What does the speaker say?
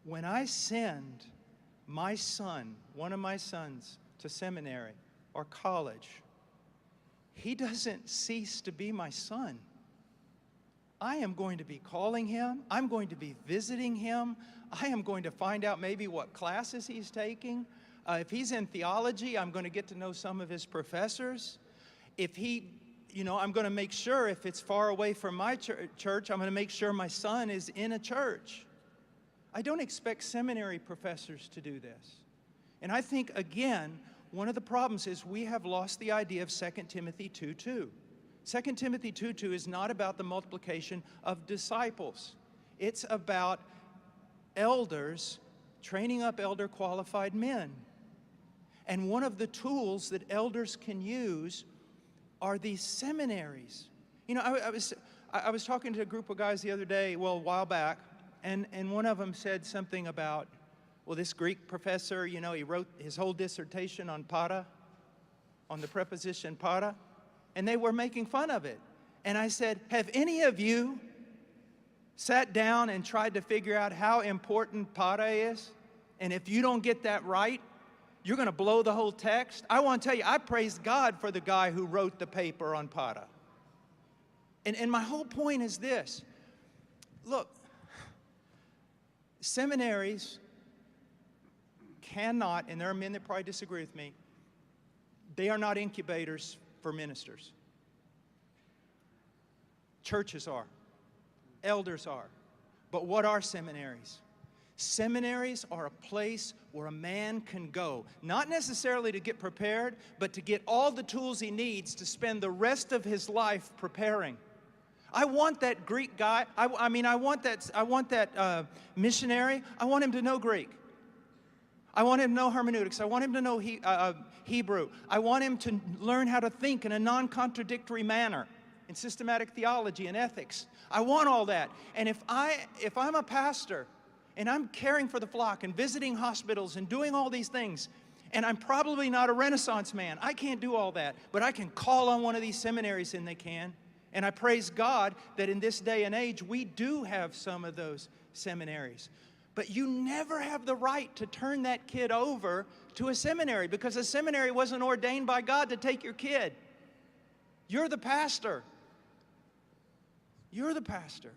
When I send my son, one of my sons, to seminary or college, he doesn't cease to be my son. I am going to be calling him. I'm going to be visiting him. I am going to find out maybe what classes he's taking. If he's in theology, I'm going to get to know some of his professors. If he, I'm going to make sure if it's far away from my church, I'm going to make sure my son is in a church. I don't expect seminary professors to do this. And I think, again, one of the problems is we have lost the idea of 2 Timothy 2:2. 2 Timothy 2:2 is not about the multiplication of disciples. It's about elders training up elder qualified men. And one of the tools that elders can use are these seminaries. I was talking to a group of guys the other day, a while back, and one of them said something about, this Greek professor, he wrote his whole dissertation on para, on the preposition para, and they were making fun of it. And I said, have any of you sat down and tried to figure out how important para is? And if you don't get that right, you're going to blow the whole text. I want to tell you, I praise God for the guy who wrote the paper on para. And my whole point is this. Look, seminaries cannot, and there are men that probably disagree with me, they are not incubators for ministers. Churches are. Elders are. But what are seminaries? Seminaries are a place where a man can go, not necessarily to get prepared, but to get all the tools he needs to spend the rest of his life preparing. I want that Greek guy, I want that missionary, I want him to know Greek. I want him to know hermeneutics. I want him to know Hebrew. I want him to learn how to think in a non-contradictory manner in systematic theology and ethics. I want all that. And if I'm a pastor and I'm caring for the flock and visiting hospitals and doing all these things, and I'm probably not a Renaissance man, I can't do all that, but I can call on one of these seminaries and they can. And I praise God that in this day and age, we do have some of those seminaries. But you never have the right to turn that kid over to a seminary because a seminary wasn't ordained by God to take your kid. You're the pastor. You're the pastor.